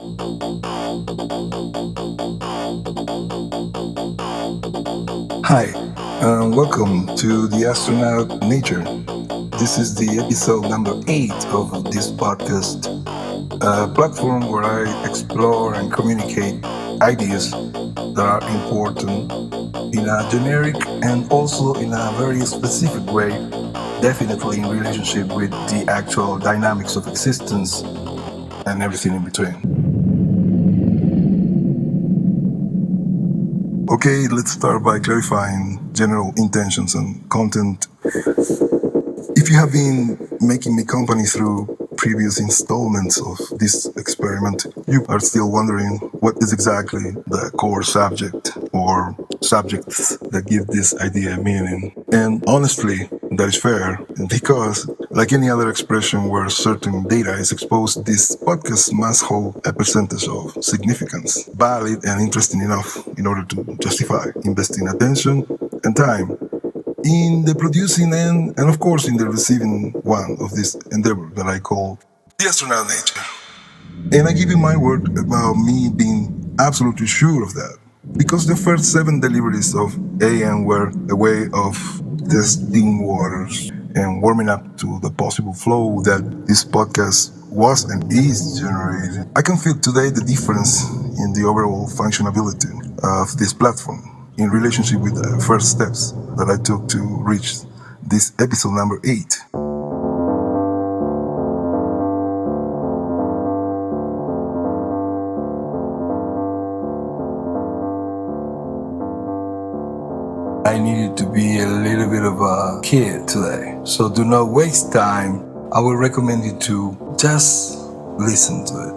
Hi, and welcome to the Astronaut Nature. This is the episode number 8 of this podcast, a platform where I explore and communicate ideas that are important in a generic and also in a very specific way, definitely in relationship with the actual dynamics of existence and everything in between. Okay, let's start by clarifying general intentions and content. If you have been making me company through previous installments of this experiment, you are still wondering what is exactly the core subject or subjects that give this idea meaning. And honestly, that is fair because, like any other expression where certain data is exposed, this podcast must hold a percentage of significance, valid and interesting enough in order to justify investing attention and time in the producing and of course in the receiving one of this endeavor that I call the Astronaut Nature. And I give you my word about me being absolutely sure of that. Because the first 7 deliveries of AN were a way of testing waters and warming up to the possible flow that this podcast was and is generating. I can feel today the difference in the overall functionality of this platform in relationship with the first steps that I took to reach this episode number 8. I needed to be a little bit of a kid today, so do not waste time. I would recommend you to just listen to it.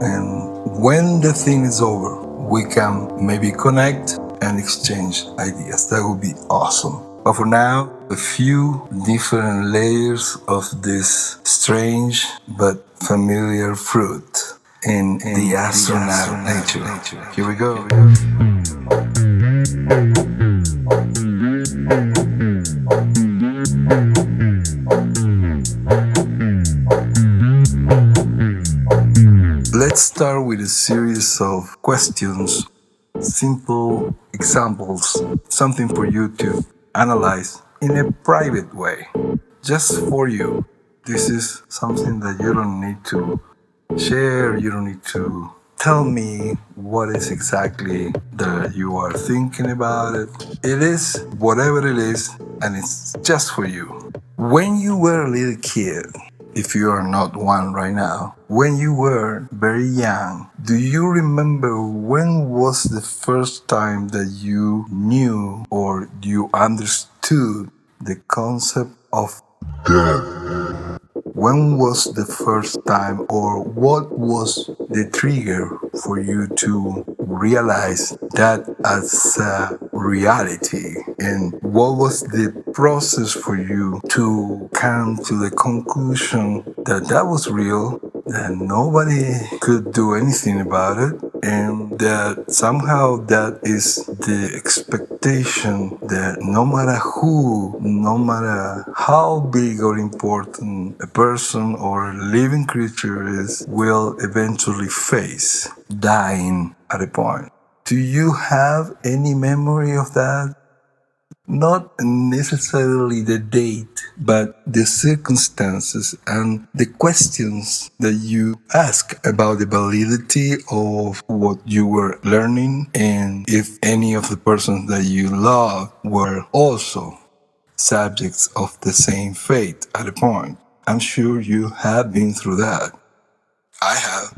And when the thing is over, we can maybe connect and exchange ideas. That would be awesome. But for now, a few different layers of this strange but familiar fruit in the astronaut nature. Here we go. Let's start with a series of questions, simple examples, something for you to analyze in a private way, just for you. This is something that you don't need to share, you don't need to tell me what is exactly that you are thinking about it. It is whatever it is, and it's just for you. When you were a little kid, if you are not one right now, when you were very young, do you remember when was the first time that you knew or you understood the concept of death? When was the first time or what was the trigger for you to realize that as a reality? And what was the process for you to come to the conclusion that that was real, that nobody could do anything about it, and that somehow that is the expectation that no matter who, no matter how big or important a person or a living creature is, will eventually face dying at a point? Do you have any memory of that? Not necessarily the date, but the circumstances and the questions that you ask about the validity of what you were learning, and if any of the persons that you love were also subjects of the same fate at a point. I'm sure you have been through that. I have.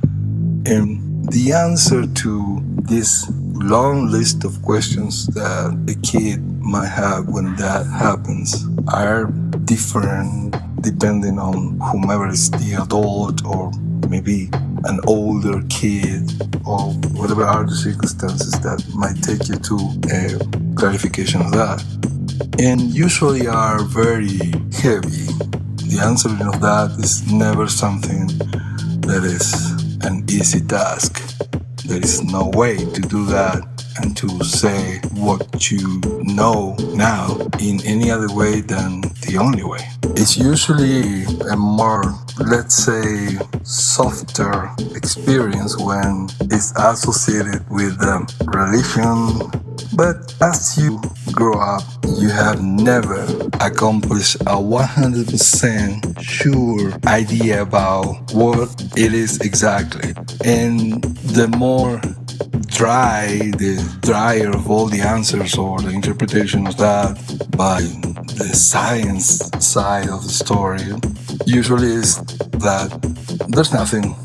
And the answer to this long list of questions that a kid might have when that happens are different depending on whomever is the adult or maybe an older kid or whatever are the circumstances that might take you to a clarification of that. And usually are very heavy. The answering of that is never something that is an easy task. There is no way to do that and to say what you know now in any other way than the only way. It's usually a more, let's say, softer experience when it's associated with religion. But as you grow up, you have never accomplished a 100% sure idea about what it is exactly. And the more the drier of all the answers or the interpretation of that by the science side of the story usually is that there's nothing.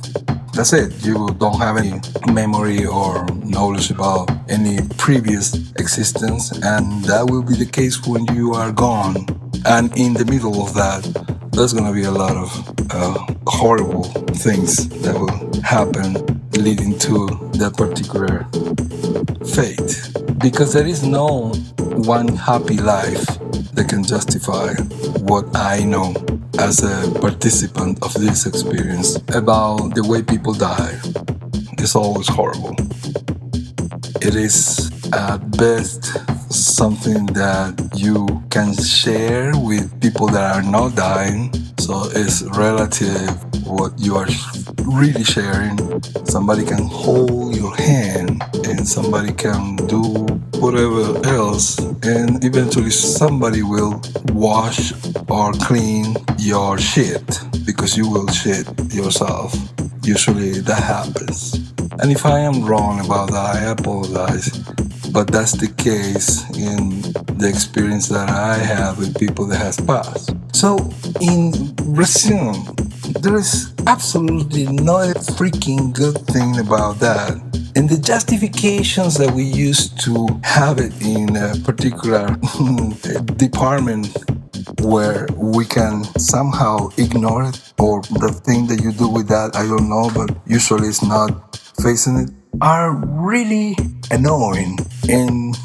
That's it. You don't have any memory or knowledge about any previous existence, and that will be the case when you are gone. And in the middle of that, there's going to be a lot of horrible things that will happen leading to that particular fate. Because there is no one happy life that can justify what I know as a participant of this experience about the way people die. It's always horrible. It is at best something that you can share with people that are not dying. So it's relative what you are really sharing. Somebody can hold your hand and somebody can do whatever else, and eventually somebody will wash or clean your shit because you will shit yourself. Usually that happens. And if I am wrong about that, I apologize. But that's the case in the experience that I have with people that has passed. So, in resume, there is absolutely no freaking good thing about that. And the justifications that we used to have it in a particular department where we can somehow ignore it, or the thing that you do with that, I don't know, but usually it's not facing it, are really annoying. And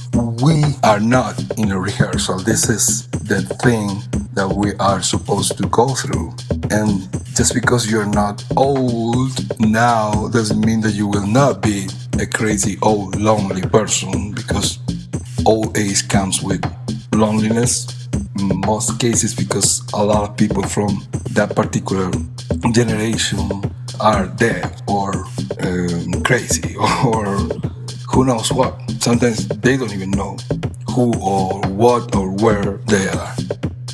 we are not in a rehearsal. This is the thing that we are supposed to go through. And just because you're not old now doesn't mean that you will not be a crazy old lonely person, because old age comes with loneliness in most cases, because a lot of people from that particular generation are dead or crazy or who knows what. Sometimes they don't even know who or what or where they are.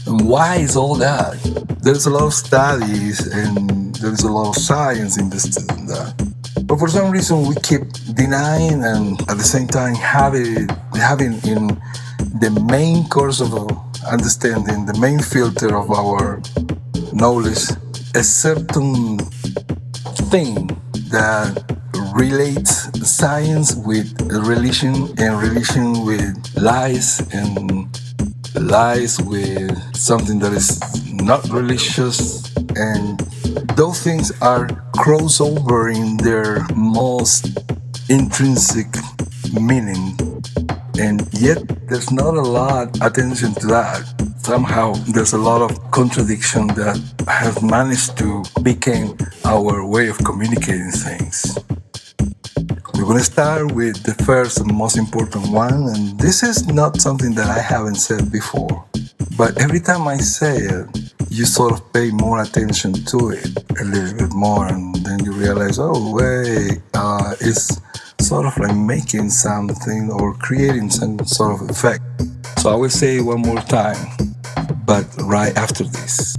And why is all that? There's a lot of studies and there's a lot of science in this and that. But for some reason we keep denying, and at the same time having in the main course of understanding, the main filter of our knowledge, a certain thing that relates science with religion, and religion with lies, and lies with something that is not religious. And those things are crossover in their most intrinsic meaning, and yet there's not a lot attention to that. Somehow there's a lot of contradiction that has managed to become our way of communicating things. We're going to start with the first and most important one, and this is not something that I haven't said before, but every time I say it, you sort of pay more attention to it a little bit more, and then you realize, oh wait, it's sort of like making something or creating some sort of effect. So I will say it one more time, but right after this.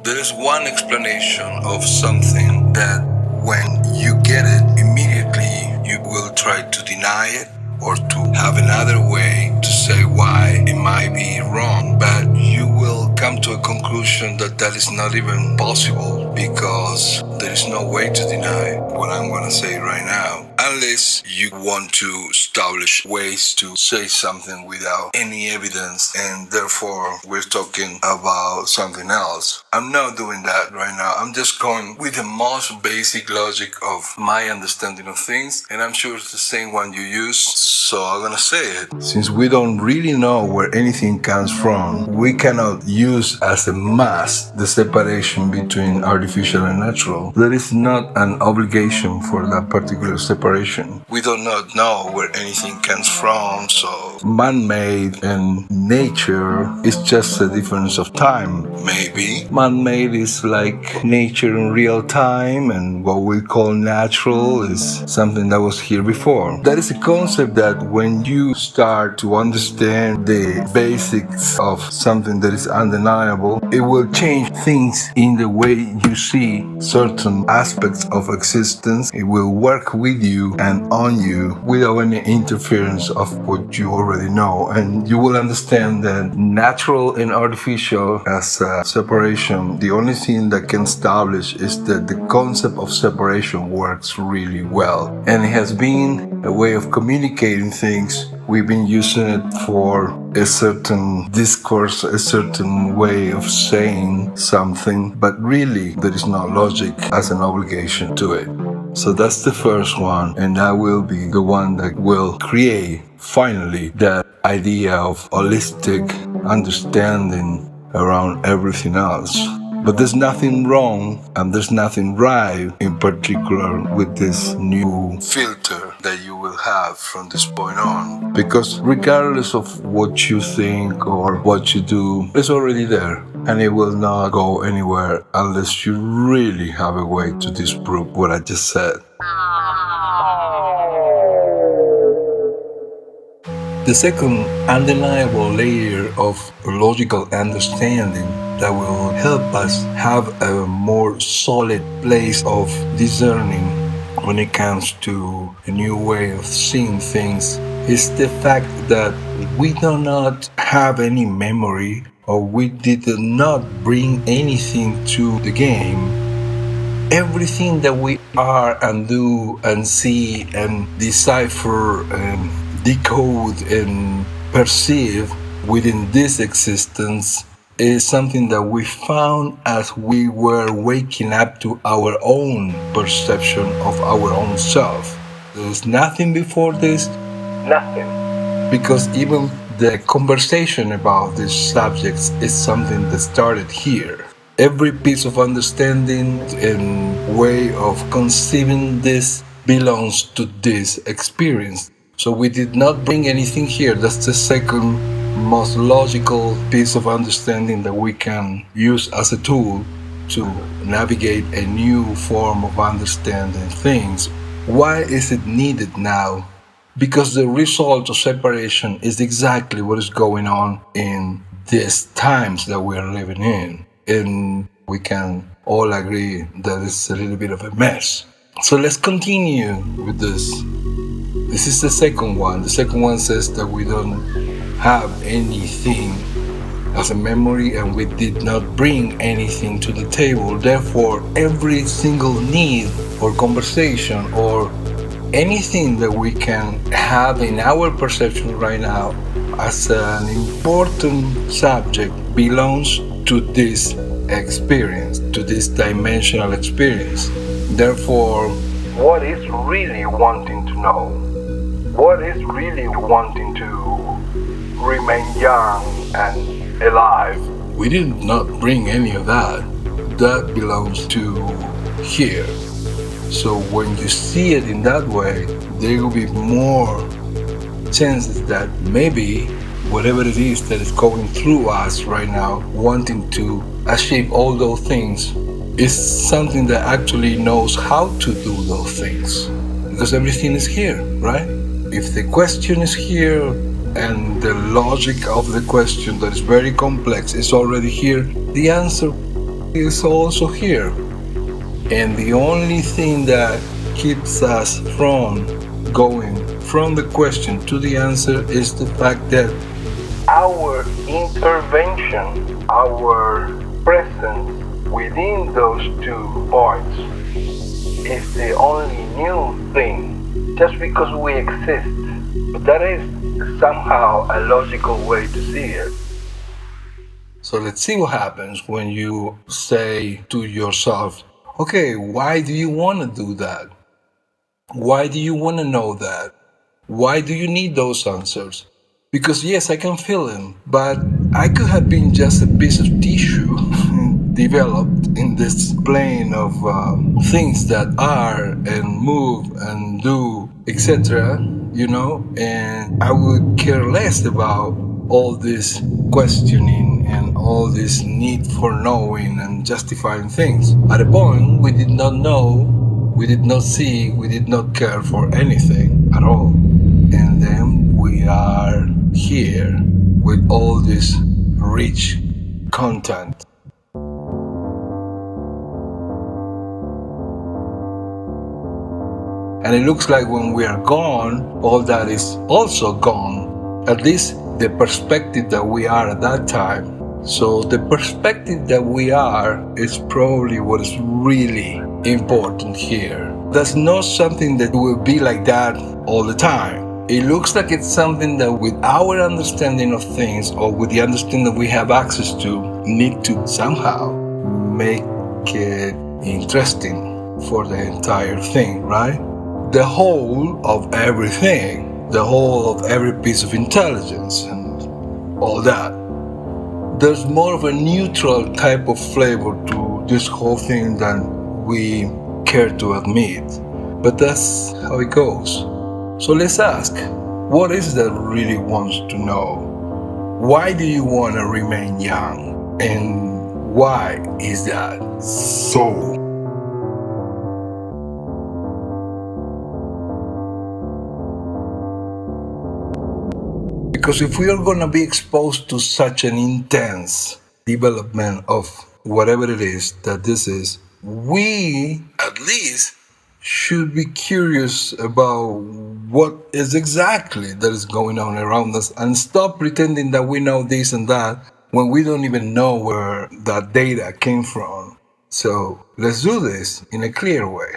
There is one explanation of something that when you get it immediately, you will try to deny it or to have another way to say why it might be wrong. But you will come to a conclusion that that is not even possible, because there is no way to deny what I'm going to say right now. unless you want to establish ways to say something without any evidence, and therefore we're talking about something else. I'm not doing that right now. I'm just going with the most basic logic of my understanding of things, and I'm sure it's the same one you use, so I'm gonna say it. Since we don't really know where anything comes from, we cannot use as a must the separation between artificial and natural. There is not an obligation for that particular separation. We do not know where anything comes from, so man-made and nature is just a difference of time, maybe. Man-made is like nature in real time, and what we call natural is something that was here before. That is a concept that when you start to understand the basics of something that is undeniable, it will change things in the way you see certain aspects of existence. It will work with you and on you without any interference of what you already know, and you will understand that natural and artificial as a separation, the only thing that can establish is that the concept of separation works really well, and it has been a way of communicating things. We've been using it for a certain discourse, a certain way of saying something, but really there is no logic as an obligation to it. So that's the first one, and that will be the one that will create finally that idea of holistic understanding around everything else. But there's nothing wrong and there's nothing right in particular with this new filter that you will have from this point on. Because regardless of what you think or what you do, it's already there. And it will not go anywhere unless you really have a way to disprove what I just said. The second undeniable layer of logical understanding that will help us have a more solid place of discerning when it comes to a new way of seeing things is the fact that we do not have any memory, or we did not bring anything to the game. Everything that we are and do and see and decipher and decode and perceive within this existence is something that we found as we were waking up to our own perception of our own self. There's nothing before this, nothing. Because even the conversation about these subjects is something that started here. Every piece of understanding and way of conceiving this belongs to this experience. So we did not bring anything here. That's the second most logical piece of understanding that we can use as a tool to navigate a new form of understanding things. Why is it needed now? Because the result of separation is exactly what is going on in these times that we are living in. And we can all agree that it's a little bit of a mess. So let's continue with this. This is the second one. The second one says that we don't have anything as a memory and we did not bring anything to the table. Therefore, every single need or conversation or anything that we can have in our perception right now as an important subject belongs to this experience, to this dimensional experience. Therefore, what is really wanting to know? What is really wanting to remain young and alive? We did not bring any of that. That belongs to here. So when you see it in that way, there will be more chances that maybe whatever it is that is going through us right now, wanting to achieve all those things, is something that actually knows how to do those things. Because everything is here, right? If the question is here and the logic of the question that is very complex is already here, the answer is also here. And the only thing that keeps us from going from the question to the answer is the fact that our intervention, our presence within those 2 points is the only new thing just because we exist. But that is somehow a logical way to see it. So let's see what happens when you say to yourself, okay, why do you want to do that? Why do you want to know that? Why do you need those answers? Because yes, I can feel them, but I could have been just a piece of tissue developed in this plane of things that are and move and do, etc. And I would care less about all this questioning and all this need for knowing and justifying things. At a point, we did not know, we did not see, we did not care for anything at all. And then we are here with all this rich content. And it looks like when we are gone, all that is also gone. At least the perspective that we are at that time. So the perspective that we are is probably what is really important here. That's not something that will be like that all the time. It looks like it's something that with our understanding of things or with the understanding that we have access to need to somehow make it interesting for the entire thing, right? The whole of everything, the whole of every piece of intelligence and all that. There's more of a neutral type of flavor to this whole thing than we care to admit. But that's how it goes. So let's ask, what is it that really wants to know? Why do you want to remain young? And why is that so? Because if we are going to be exposed to such an intense development of whatever it is that this is, we at least should be curious about what is exactly that is going on around us and stop pretending that we know this and that when we don't even know where that data came from. So let's do this in a clear way.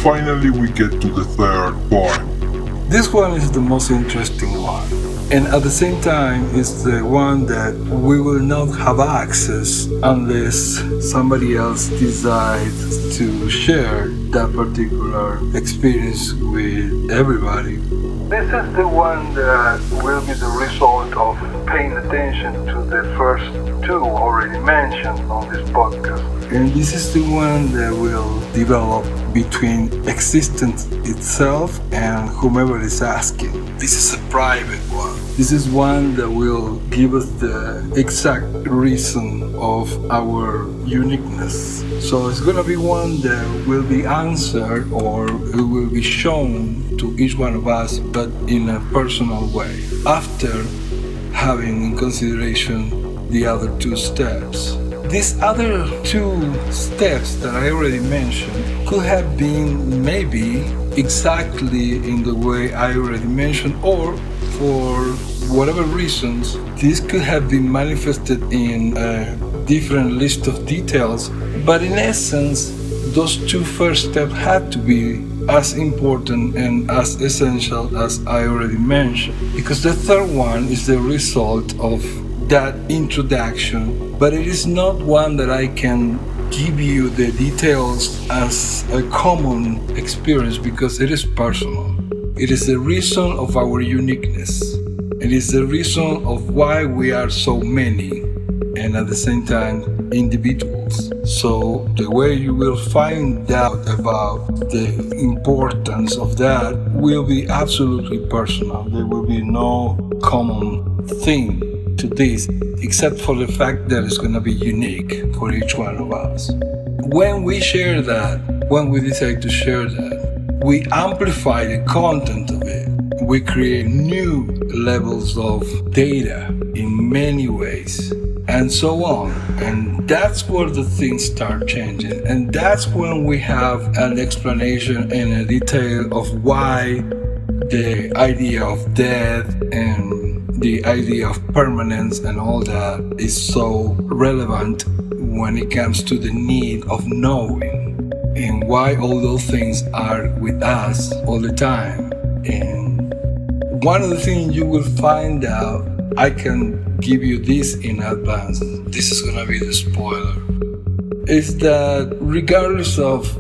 Finally, we get to the third point. This one is the most interesting one, and at the same time it's the one that we will not have access unless somebody else decides to share that particular experience with everybody. This is the one that will be the result of paying attention to the first two already mentioned on this podcast. And this is the one that will develop between existence itself and whomever is asking. This is a private one. This is one that will give us the exact reason of our uniqueness. So it's going to be one that will be answered or it will be shown to each one of us, but in a personal way, after having in consideration the other two steps. These other two steps that I already mentioned could have been maybe exactly in the way I already mentioned, or for whatever reasons, this could have been manifested in a different list of details. But in essence, those two first steps had to be as important and as essential as I already mentioned, because the third one is the result of that introduction, but it is not one that I can give you the details as a common experience because it is personal. It is the reason of our uniqueness. It is the reason of why we are so many and at the same time individuals. So the way you will find out about the importance of that will be absolutely personal. There will be no common thing to this, except for the fact that it's going to be unique for each one of us. When we share that, when we decide to share that, we amplify the content of it. We create new levels of data in many ways, and so on. And that's where the things start changing. And that's when we have an explanation and a detail of why the idea of death and the idea of permanence and all that is so relevant when it comes to the need of knowing. and why all those things are with us all the time. And one of the things you will find out, I can give you this in advance, this is gonna be the spoiler, is that regardless of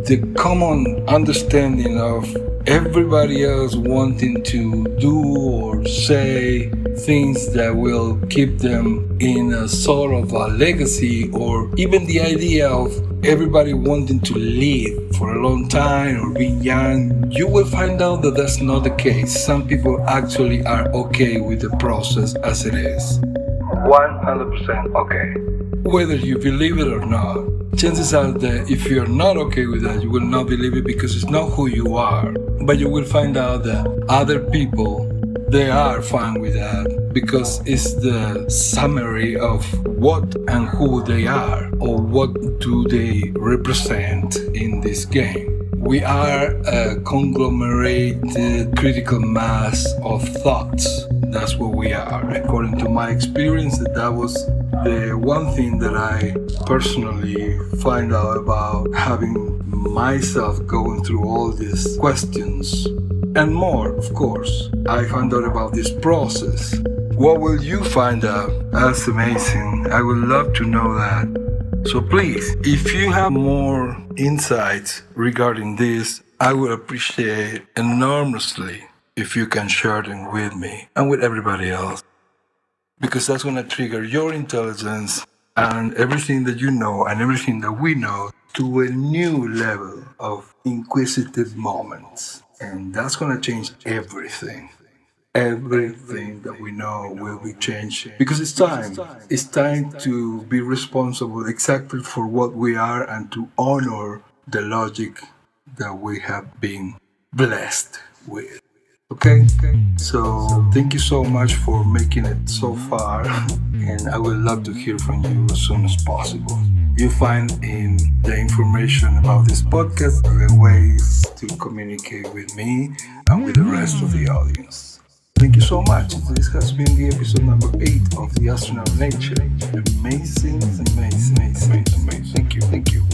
the common understanding of everybody else wanting to do or say things that will keep them in a sort of a legacy, or even the idea of everybody wanting to live for a long time or be young, you will find out that that's not the case. Some people actually are okay with the process as it is. 100% okay. Whether you believe it or not, chances are that if you're not okay with that, you will not believe it because it's not who you are. But you will find out that other people, they are fine with that because it's the summary of what and who they are, or what do they represent in this game. We are a conglomerated critical mass of thoughts. That's what we are. According to my experience, that was the one thing that I personally find out about having myself going through all these questions and more, of course. I found out about this process. What will you find out? That's amazing. I would love to know that. So please, if you have more insights regarding this, I would appreciate enormously if you can share them with me and with everybody else. Because that's going to trigger your intelligence and everything that you know and everything that we know to a new level of inquisitive moments. And that's going to change everything. Everything that we know will be changed because it's time. It's time to be responsible exactly for what we are and to honor the logic that we have been blessed with. Okay? So thank you so much for making it so far, and I would love to hear from you as soon as possible. You'll find in the information about this podcast the ways to communicate with me and with the rest of the audience. Thank you so much. This has been the episode number 8 of the Astronaut Nature. Amazing, amazing, amazing, amazing. Thank you, thank you.